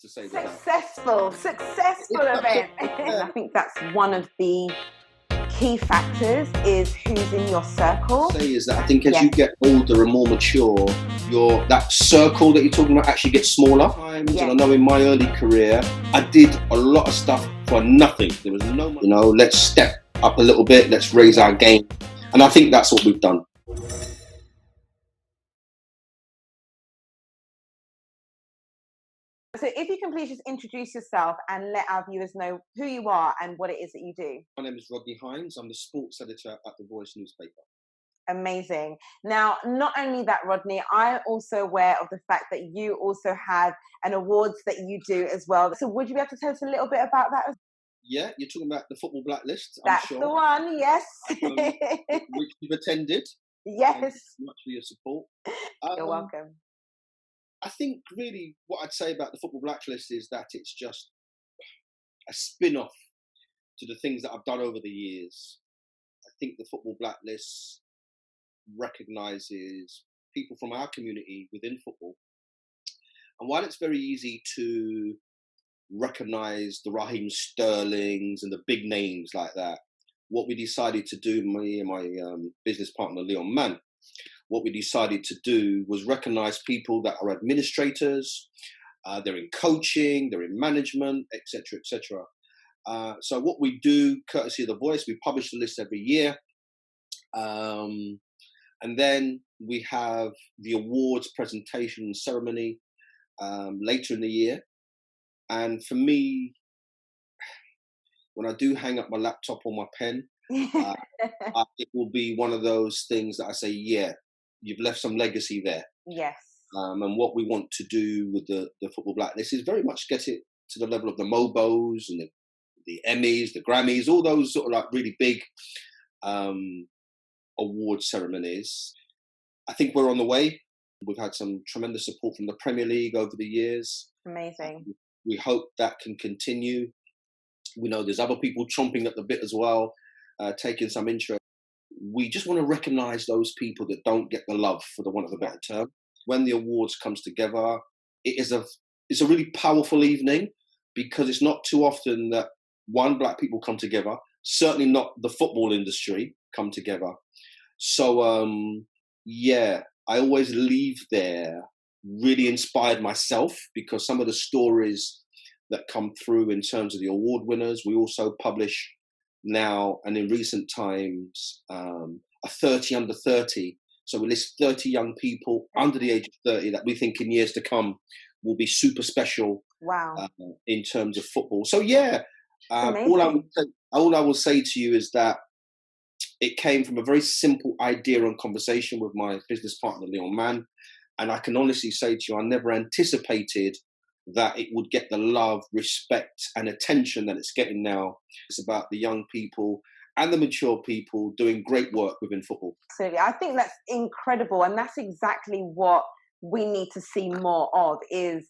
to say the least. Successful event. And I think that's one of the key factors is who's in your circle. Say is that I think as you get older and more mature, that circle that you're talking about actually gets smaller. And I know in my early career, I did a lot of stuff for nothing. There was no, let's step up a little bit, let's raise our game. And I think that's what we've done. So if you can please just introduce yourself and let our viewers know who you are and what it is that you do. My name is Rodney Hinds. I'm the sports editor at the Voice newspaper. Amazing. Now, not only that, Rodney, I'm also aware of the fact that you also have an awards that you do as well. So would you be able to tell us a little bit about that? Yeah, you're talking about the Football Blacklist, I'm sure. That's the one, yes. Which you've attended. Yes. Thank you much for your support. You're welcome. I think really what I'd say about the Football Blacklist is that it's just a spin-off to the things that I've done over the years. I think the Football Blacklist recognises people from our community within football. And while it's very easy to recognise the Raheem Sterlings and the big names like that, what we decided to do, me and my business partner, Leon Mann, what we decided to do was recognise people that are administrators, they're in coaching, they're in management, etc., etc. So what we do, courtesy of The Voice, we publish the list every year. And then we have the awards presentation ceremony later in the year. And for me, when I do hang up my laptop or my pen, it will be one of those things that I say, yeah, you've left some legacy there. Yes. And what we want to do with the Football Blacklist is very much get it to the level of the Mobos and the Emmys, the Grammys, all those sort of like really big award ceremonies. I think we're on the way. We've had some tremendous support from the Premier League over the years. Amazing. We hope that can continue. We know there's other people chomping at the bit as well, taking some interest. We just want to recognise those people that don't get the love, for the want of a better term. When the awards comes together, it's a really powerful evening, because it's not too often that black people come together. Certainly not the football industry come together. So I always leave there really inspired myself, because some of the stories that come through in terms of the award winners, we also publish now and in recent times a 30 under 30. So we list 30 young people under the age of 30 that we think in years to come will be super special. Wow. In terms of football. So all I will say to you is that it came from a very simple idea and conversation with my business partner, Leon Mann. And I can honestly say to you, I never anticipated that it would get the love, respect, and attention that it's getting now. It's about the young people and the mature people doing great work within football. Absolutely. I think that's incredible. And that's exactly what we need to see more of is,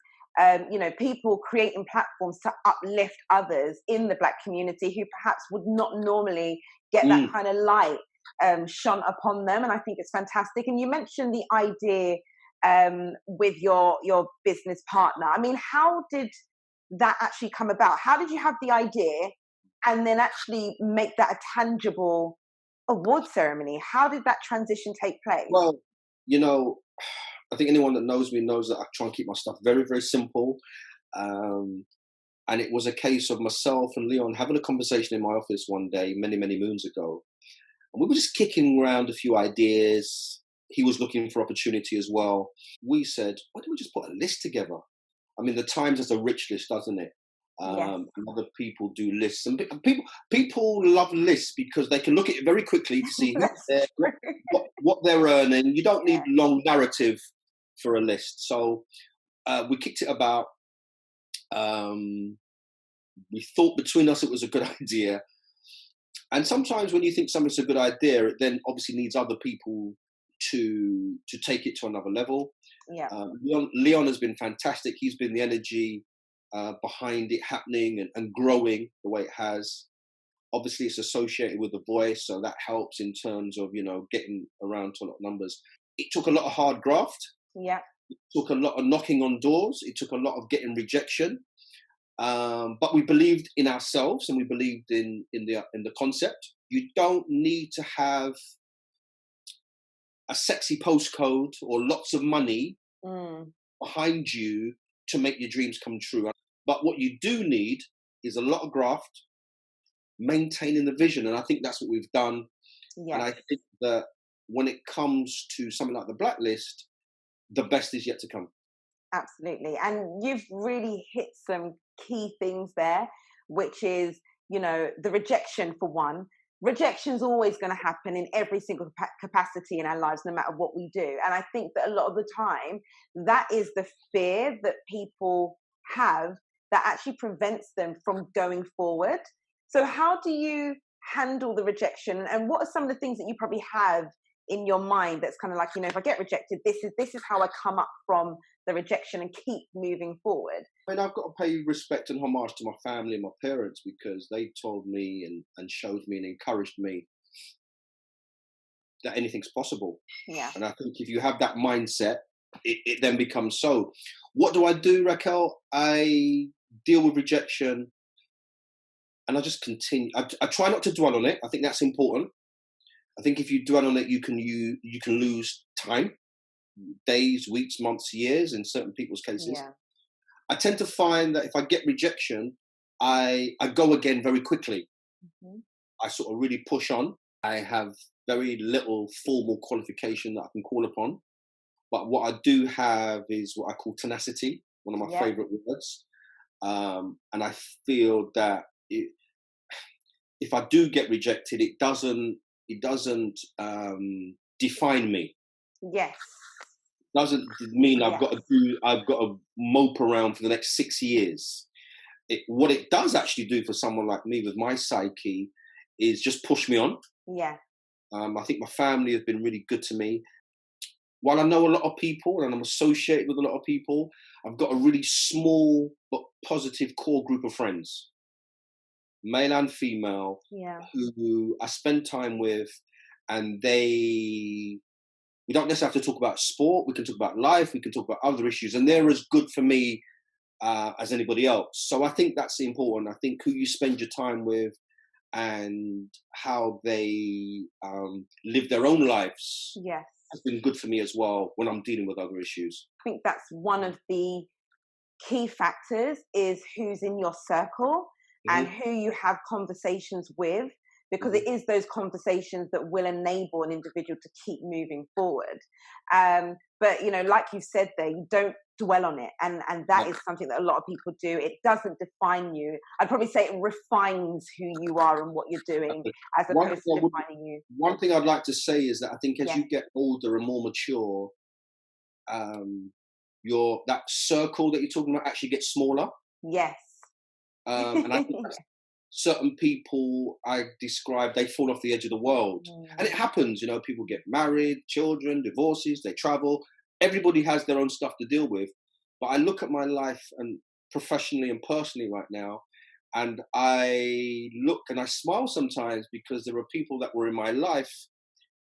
people creating platforms to uplift others in the Black community who perhaps would not normally get that kind of light shone upon them. And I think it's fantastic. And you mentioned the idea with your business partner. I mean, how did that actually come about? How did you have the idea and then actually make that a tangible award ceremony? How did that transition take place? Well, I think anyone that knows me knows that I try and keep my stuff very, very simple. And it was a case of myself and Leon having a conversation in my office one day, many, many moons ago. And we were just kicking around a few ideas. He was looking for opportunity as well. We said, why don't we just put a list together? I mean, the Times has a rich list, doesn't it? Yes. And other people do lists. And people love lists because they can look at it very quickly to see what they're earning. You don't need long narrative for a list. So we kicked it about. We thought between us it was a good idea. And sometimes when you think something's a good idea, it then obviously needs other people to take it to another level. Yeah. Leon has been fantastic. He's been the energy behind it happening and growing the way it has. Obviously, it's associated with The Voice, so that helps in terms of getting around to a lot of numbers. It took a lot of hard graft. Yeah. It took a lot of knocking on doors. It took a lot of getting rejection. But we believed in ourselves and we believed in the concept. You don't need to have a sexy postcode or lots of money behind you to make your dreams come true. But what you do need is a lot of graft, maintaining the vision. And I think that's what we've done. And I Yes, think that when it comes to something like the Blacklist, the best is yet to come. absolutely. And you've really hit some key things there, which is, the rejection for one. Rejection is always going to happen in every single capacity in our lives, no matter what we do. And I think that a lot of the time, that is the fear that people have that actually prevents them from going forward. So, how do you handle the rejection? And what are some of the things that you probably have in your mind that's kind of like, if I get rejected, this is how I come up from the rejection and keep moving forward? I mean, I've got to pay respect and homage to my family and my parents because they told me and showed me and encouraged me that anything's possible. Yeah. And I think if you have that mindset, it then becomes so. What do, Raquel? I deal with rejection and I just continue. I try not to dwell on it. I think that's important. I think if you dwell on it, you can lose time, days, weeks, months, years in certain people's cases. Yeah. I tend to find that if I get rejection, I go again very quickly. Mhm. I sort of really push on. I have very little formal qualification that I can call upon. But what I do have is what I call tenacity, one of my Yeah. favorite words. And I feel that if I do get rejected, it doesn't define me. Yes. Doesn't mean Yes. I've got to mope around for the next 6 years. What it does actually do for someone like me with my psyche is just push me on. Yeah. I think my family has been really good to me. While I know a lot of people and I'm associated with a lot of people, I've got a really small but positive core group of friends, male and female, Yeah. who I spend time with, and we don't necessarily have to talk about sport. We can talk about life. We can talk about other issues, and they're as good for me as anybody else. So I think that's important. I think who you spend your time with and how they live their own lives Yes. has been good for me as well when I'm dealing with other issues. I think that's one of the key factors is who's in your circle and Hmm. who you have conversations with, because Hmm. it is those conversations that will enable an individual to keep moving forward. But like you said there, you don't dwell on it, and that Yeah. is something that a lot of people do. It doesn't define you. I'd probably say it refines who you are and what you're doing, as One opposed thing, to defining you. one thing I'd like to say is that I think as Yeah. you get older and more mature, your that circle that you're talking about actually gets smaller. Yes. And I think that's certain people I describe, they fall off the edge of the world. And it Mm. happens, people get married, children, divorces, they travel. Everybody has their own stuff to deal with. But I look at my life and professionally and personally right now, and I look and I smile sometimes because there are people that were in my life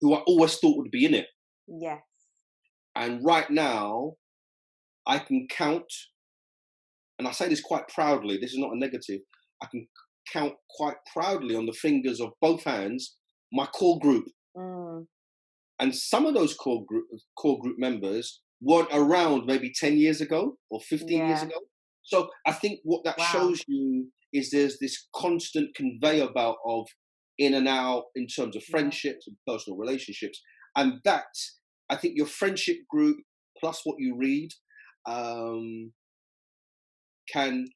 who I always thought would be in it. Yes. And right now, I can count, and I say this quite proudly, this is not a negative, I can count quite proudly on the fingers of both hands my core group. Mm. And some of those core group members weren't around maybe 10 years ago or 15 years Yeah. ago. So I think what that Wow. shows you is there's this constant conveyor belt of in and out in terms of Yeah. friendships and personal relationships. And that, I think your friendship group plus what you read um, can,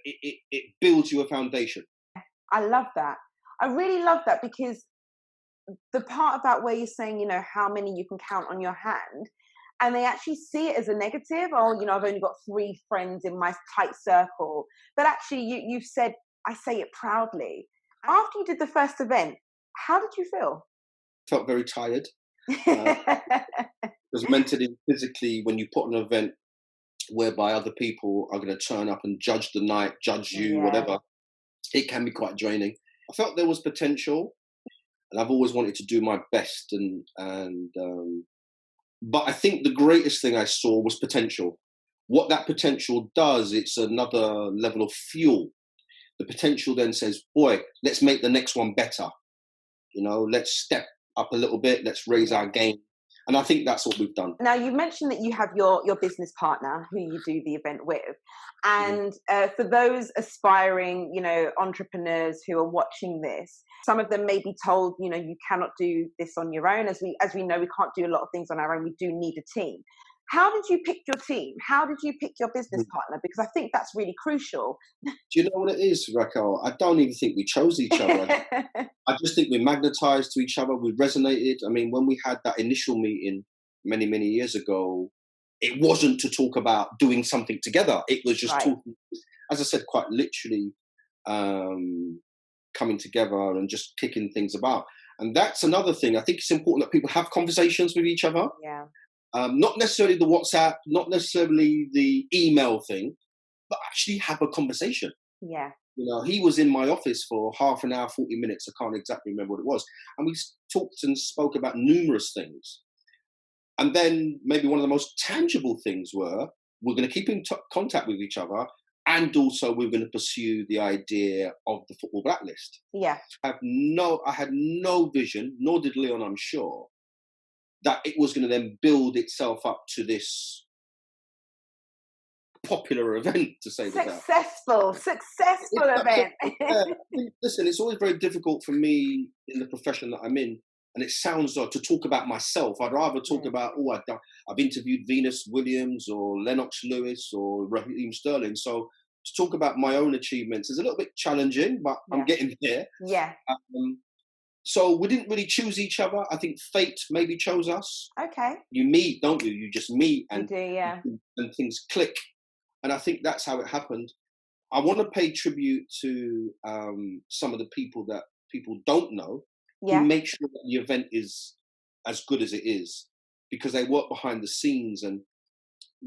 it builds you a foundation. I love that. I really love that, because the part about where you're saying, how many you can count on your hand, and they actually see it as a negative. Oh, I've only got 3 friends in my tight circle. But actually, you've said, I say it proudly. After you did the first event, how did you feel? Felt very tired because mentally and physically, when you put on an event whereby other people are going to turn up and judge the night, judge you, Yeah. whatever, it can be quite draining. I felt there was potential, and I've always wanted to do my best and But I think the greatest thing I saw was potential. What that potential does, it's another level of fuel. The potential then says, boy, let's make the next one better. Let's step up a little bit, let's raise our game. And I think that's what we've done. Now, you mentioned that you have your business partner who you do the event with. And for those aspiring, entrepreneurs who are watching this, some of them may be told, you cannot do this on your own. As we know, we can't do a lot of things on our own. We do need a team. How did you pick your team? How did you pick your business partner? Because I think that's really crucial. Do you know what it is, Raquel? I don't even think we chose each other. I just think we magnetized to each other. We resonated. I mean, when we had that initial meeting many, many years ago, it wasn't to talk about doing something together. It was just talking, as I said, quite literally coming together and just kicking things about. And that's another thing. I think it's important that people have conversations with each other. Yeah. Not necessarily the WhatsApp, not necessarily the email thing, but actually have a conversation. Yeah. He was in my office for half an hour, 40 minutes. I can't exactly remember what it was. And we talked and spoke about numerous things. And then maybe one of the most tangible things we're going to keep in contact with each other. And also we're going to pursue the idea of the football blacklist. Yeah. I had no vision, nor did Leon, I'm sure, that it was going to then build itself up to this popular event, to say successful event. Listen, it's always very difficult for me in the profession that I'm in, and it sounds odd to talk about myself. I'd rather talk about, I've interviewed Venus Williams or Lennox Lewis or Raheem Sterling. So to talk about my own achievements is a little bit challenging, but I'm getting there. Yeah. So we didn't really choose each other. I think fate maybe chose us. Okay. You meet, don't you? You just meet and, you do, yeah. and things click. And I think that's how it happened. I want to pay tribute to some of the people that people don't know who make sure that the event is as good as it is, because they work behind the scenes. And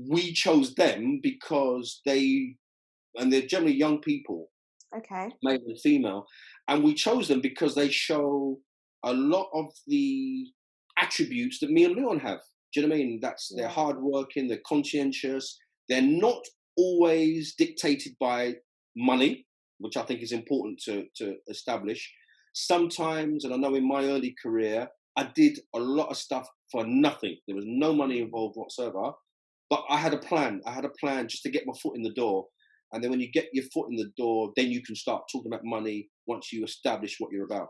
we chose them because they're generally young people, male and female. And we chose them because they show a lot of the attributes that me and Leon have. Do you know what I mean? They're hardworking, they're conscientious, they're not always dictated by money, which I think is important to establish. Sometimes, and I know in my early career, I did a lot of stuff for nothing. There was no money involved whatsoever, but I had a plan. I had a plan just to get my foot in the door. And then when you get your foot in the door, then you can start talking about money once you establish what you're about.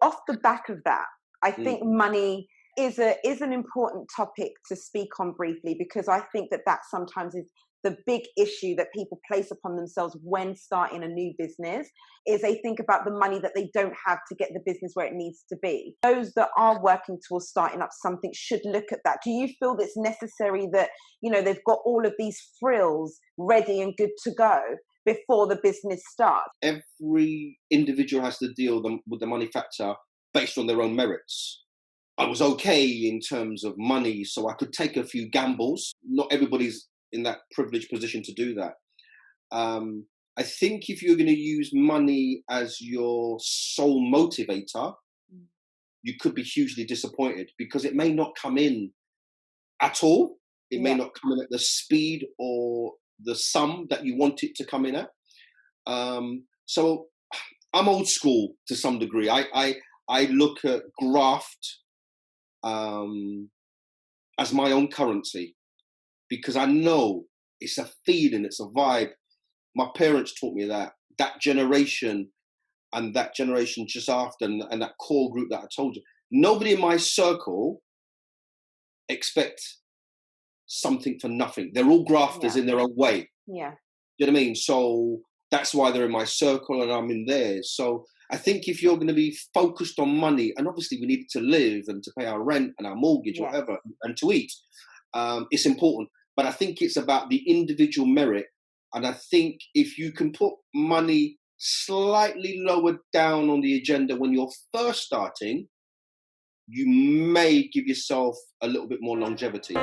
Off the back of that, I think money is an important topic to speak on briefly, because I think that sometimes is the big issue that people place upon themselves when starting a new business, is they think about the money that they don't have to get the business where it needs to be. Those that are working towards starting up something should look at that. Do you feel it's necessary that, they've got all of these frills ready and good to go before the business starts? Every individual has to deal with the money factor based on their own merits. I was okay in terms of money, so I could take a few gambles. Not everybody's in that privileged position to do that. I think if you're going to use money as your sole motivator, you could be hugely disappointed, because it may not come in at all. It may not come in at the speed or the sum that you want it to come in at. So I'm old school to some degree. I look at graft as my own currency, because I know it's a feeling, it's a vibe. My parents taught me that generation and that generation just after, and that core group that I told you, nobody in my circle expect something for nothing. They're all grafters in their own way. Yeah. You know what I mean? So that's why they're in my circle and I'm in theirs. So I think if you're going to be focused on money, and obviously we need to live and to pay our rent and our mortgage, whatever, and to eat, it's important. But I think it's about the individual merit. And I think if you can put money slightly lower down on the agenda when you're first starting, you may give yourself a little bit more longevity.